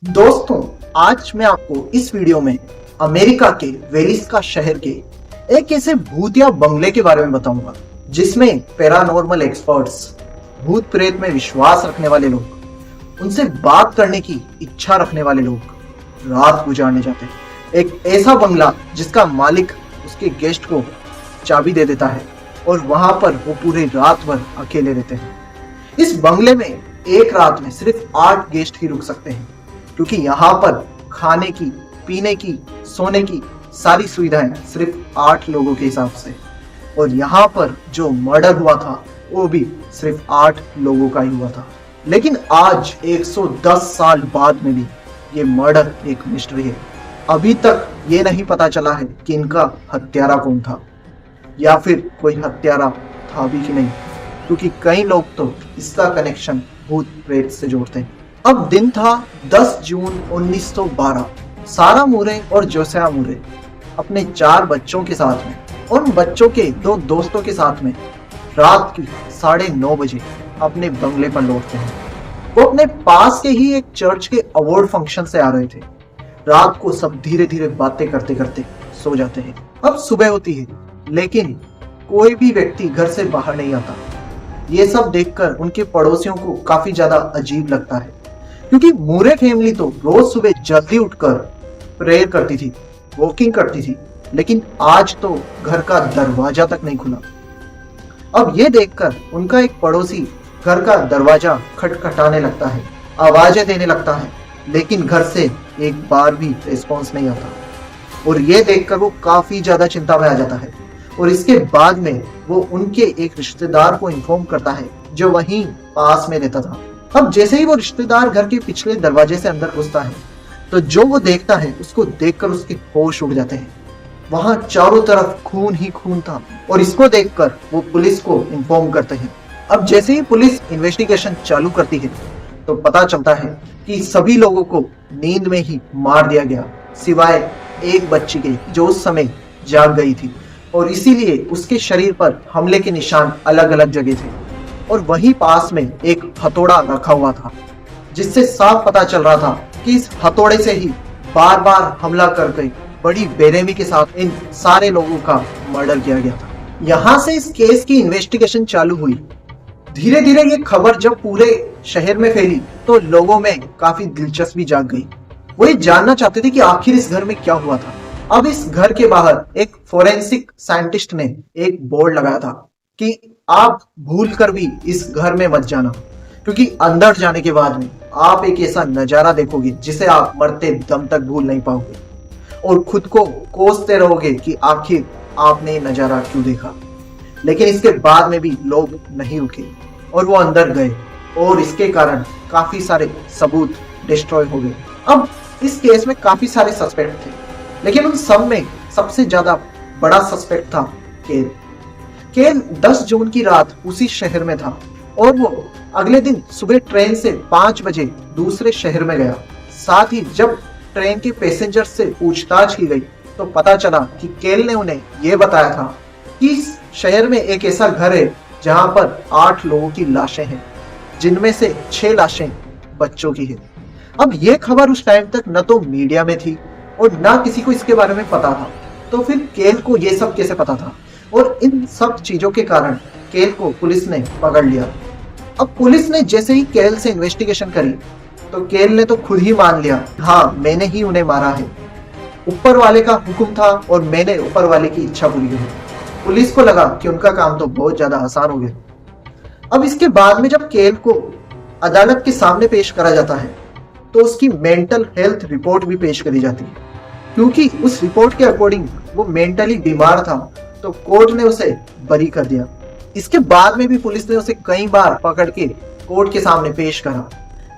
दोस्तों, आज मैं आपको इस वीडियो में अमेरिका के वेलिस्का शहर के एक ऐसे भूतिया बंगले के बारे में बताऊंगा जिसमें पैरानॉर्मल एक्सपर्ट्स, भूत प्रेत में विश्वास रखने वाले लोग, उनसे बात करने की इच्छा रखने वाले लोग रात गुजारने जाते हैं। एक ऐसा बंगला जिसका मालिक उसके गेस्ट को चाबी दे देता है और वहां पर वो पूरे रात भर अकेले रहते हैं। इस बंगले में एक रात में सिर्फ 8 गेस्ट ही रुक सकते हैं, क्योंकि यहाँ पर खाने की, पीने की, सोने की सारी सुविधाएं सिर्फ 8 लोगों के हिसाब से। और यहाँ पर जो मर्डर हुआ था वो भी सिर्फ 8 लोगों का ही हुआ था। लेकिन आज 110 साल बाद में भी ये मर्डर एक मिस्ट्री है। अभी तक ये नहीं पता चला है कि इनका हत्यारा कौन था या फिर कोई हत्यारा था भी कि नहीं, क्योंकि कई लोग तो इसका कनेक्शन भूत प्रेत से जोड़ते हैं। अब दिन था 10 जून 1912। सारा मूरे और जोसिया मूरे अपने 4 बच्चों के साथ में और उन बच्चों के 2 दोस्तों के साथ में रात की 9:30 बजे अपने बंगले पर लौटते हैं। वो अपने पास के ही एक चर्च के अवार्ड फंक्शन से आ रहे थे। रात को सब धीरे धीरे बातें करते करते सो जाते हैं। अब सुबह होती है, लेकिन कोई भी व्यक्ति घर से बाहर नहीं आता। ये सब देखकर उनके पड़ोसियों को काफी ज्यादा अजीब लगता है, क्योंकि मूरे फैमिली तो रोज सुबह जल्दी उठकर प्रेयर करती थी, वॉकिंग करती थी, लेकिन आज तो घर का दरवाजा तक नहीं खुला। अब ये देखकर उनका एक पड़ोसी घर का दरवाजा खटखटाने लगता है, आवाजें देने लगता है, लेकिन घर से एक बार भी रिस्पॉन्स नहीं आता। और ये देखकर वो काफी ज्यादा चिंता में आ जाता है और इसके बाद में वो उनके एक रिश्तेदार को इन्फॉर्म करता है जो वहीं पास में रहता था। अब जैसे ही वो रिश्तेदार घर के पिछले दरवाजे से अंदर घुसता है तो जो वो देखता है उसको देखकर उसके होश उड़ जाते हैं। वहां चारों तरफ खून ही खून था और इसको देखकर वो पुलिस को इन्फॉर्म करते हैं। अब जैसे ही पुलिस इन्वेस्टिगेशन चालू करती है तो पता चलता है कि सभी लोगों को नींद में ही मार दिया गया, सिवाय एक बच्ची के जो उस समय जाग गई थी, और इसीलिए उसके शरीर पर हमले के निशान अलग अलग जगह थे। और वहीं पास में एक हथौड़ा रखा हुआ था, जिससे साफ पता चल रहा था कि इस हथौड़े से ही बार बार हमला करके बड़ी बेरहमी के साथ इन सारे लोगों का मर्डर किया गया था। यहाँ से इस केस की इन्वेस्टिगेशन चालू हुई। धीरे धीरे ये खबर जब पूरे शहर में फैली तो लोगों में काफी दिलचस्पी जाग गई। वो ये जानना चाहते थे कि आखिर इस घर में क्या हुआ था। अब इस घर के बाहर एक फोरेंसिक साइंटिस्ट ने एक बोर्ड लगाया था कि आप भूल कर भी इस घर में मत जाना, क्योंकि अंदर जाने के बाद में आप एक ऐसा नजारा देखोगे जिसे आप मरते दम तक भूल नहीं पाओगे और खुद को कोसते रहोगे कि आखिर आपने ये नजारा क्यों देखा। लेकिन इसके बाद में भी लोग नहीं रुके और वो अंदर गए और इसके कारण काफी सारे सबूत डिस्ट्रॉय हो गए। अब इस केस में काफी सारे सस्पेक्ट थे, लेकिन उन सब में सबसे ज्यादा बड़ा सस्पेक्ट था केल। केल 10 जून की रात उसी शहर में था और वो अगले दिन सुबह ट्रेन से 5 बजे दूसरे शहर में गया। साथ ही जब ट्रेन के पैसेंजर से पूछताछ की गई तो पता चला कि केल ने उन्हें यह बताया था कि इस शहर में एक ऐसा घर है जहां पर 8 लोगों की लाशें हैं, जिनमें से 6 लाशें बच्चों की है। अब यह खबर उस टाइम तक न तो मीडिया में थी और ना किसी को इसके बारे में पता था, तो फिर केल को ये सब कैसे पता था? और इन सब चीजों के कारण केल को पुलिस ने पकड़ लिया। अब पुलिस ने जैसे ही केल से इन्वेस्टिगेशन करी तो केल ने तो खुद ही मान लिया, हाँ मैंने ही उन्हें मारा है, ऊपर वाले का हुक्म था और मैंने ऊपर वाले की इच्छा पूरी की। पुलिस को लगा कि उनका काम तो बहुत ज्यादा आसान हो गया। अब इसके बाद में जब केल को अदालत के सामने पेश करा जाता है तो उसकी मेंटल हेल्थ रिपोर्ट भी पेश करी जाती है, क्योंकि उस रिपोर्ट के अकॉर्डिंग वो मेंटली बीमार था, तो कोर्ट ने उसे बरी कर दिया। इसके बाद में भी पुलिस ने उसे कई बार पकड़ के कोर्ट के सामने पेश करा,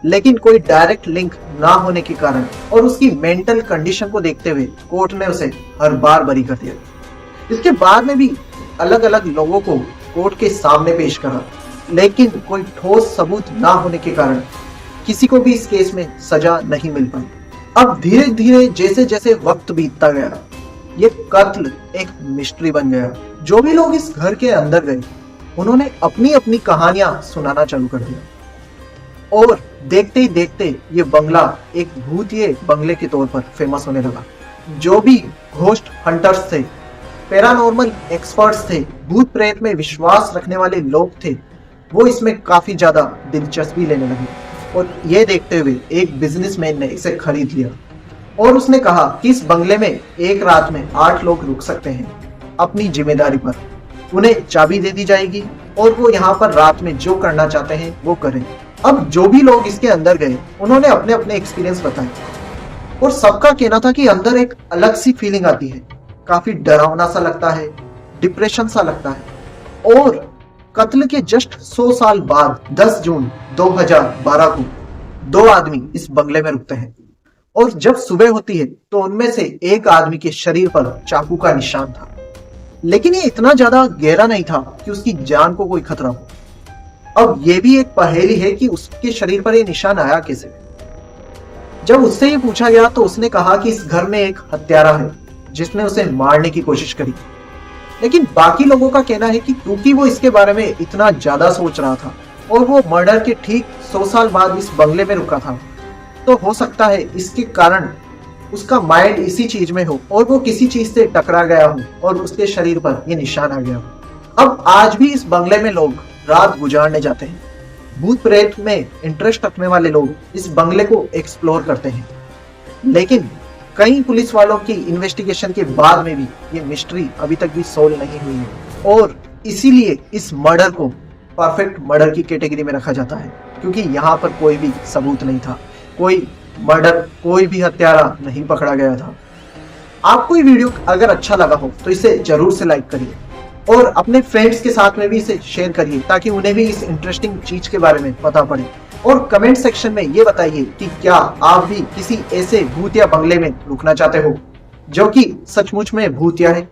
लेकिन कोई डायरेक्ट लिंक ना होने के कारण और उसकी मेंटल कंडीशन को देखते हुए कोर्ट ने उसे हर बार बरी कर दिया। इसके बाद में भी अलग अलग लोगों को कोर्ट के सामने पेश करा, लेकिन कोई ठोस सबूत ना होने के कारण किसी को भी इस केस में सजा नहीं मिल पाई। अब धीरे धीरे जैसे जैसे वक्त बीतता गया, ये कत्ल एक मिस्ट्री बन गया। जो भी लोग इस घर के अंदर गए उन्होंने अपनी अपनी कहानियां सुनाना चालू कर दिया। और देखते ही देखते ये बंगला एक भूतिए बंगले के तौर पर फेमस होने लगा। जो भी घोस्ट हंटर्स थे, पैरानॉर्मल एक्सपर्ट्स थे, भूत प्रेत में विश्वास रखने वाले लोग थे, वो इसमें काफी ज्यादा दिलचस्पी लेने लगे। और ये देखते हुए एक बिजनेसमैन ने इसे खरीद लिया और उसने कहा कि इस बंगले में एक रात में 8 लोग रुक सकते हैं अपनी जिम्मेदारी पर। उन्हें चाबी दे दी जाएगी और वो यहाँ पर रात में जो करना चाहते हैं वो करें। अब जो भी लोग इसके अंदर गए उन्होंने अपने अपने एक्सपीरियंस बताए और सबका कहना था कि अंदर एक अलग सी फीलिंग आती है, काफी डरावना सा लगता है, डिप्रेशन सा लगता है। और कत्ल के जस्ट 100 साल बाद 10 जून 2012 को 2 आदमी इस बंगले में रुकते हैं और जब सुबह होती है तो उनमें से एक आदमी के शरीर पर चाकू का निशान था, लेकिन ये इतना ज्यादा गहरा नहीं था कि उसकी जान को कोई खतरा हो। अब ये भी एक पहेली है कि उसके शरीर पर ये निशान आया कैसे। जब उससे ये पूछा गया तो उसने कहा कि इस घर में एक हत्यारा है जिसने उसे मारने की कोशिश करी। लेकिन बाकी लोगों का कहना है कि क्योंकि वो इसके बारे में इतना ज्यादा सोच रहा था और वो मर्डर के ठीक 100 साल बाद इस बंगले में रुका था, तो हो सकता है इसके कारण उसका माइंड इसी चीज में हो और वो किसी चीज से टकरा गया हो और उसके शरीर पर ये निशान आ गया हो। अब आज भी इस बंगले में लोग रात गुजारने जाते हैं। भूत प्रेत में इंटरेस्ट रखने वाले लोग इस बंगले को एक्सप्लोर करते हैं, लेकिन कई पुलिस वालों की इन्वेस्टिगेशन के बाद में भी ये मिस्ट्री अभी तक भी सोल्व नहीं हुई है और इसीलिए इस मर्डर को परफेक्ट मर्डर की कैटेगरी में रखा जाता है, क्योंकि यहाँ पर कोई भी सबूत नहीं था, कोई मर्डर, कोई भी हत्यारा नहीं पकड़ा गया था। आपको ये वीडियो अगर अच्छा लगा हो तो इसे जरूर से लाइक करिए और अपने फ्रेंड्स के साथ में भी इसे शेयर करिए ताकि उन्हें भी इस इंटरेस्टिंग चीज के बारे में पता पड़े। और कमेंट सेक्शन में ये बताइए कि क्या आप भी किसी ऐसे भूतिया बंगले में रुकना चाहते हो जो कि सचमुच में भूतिया है।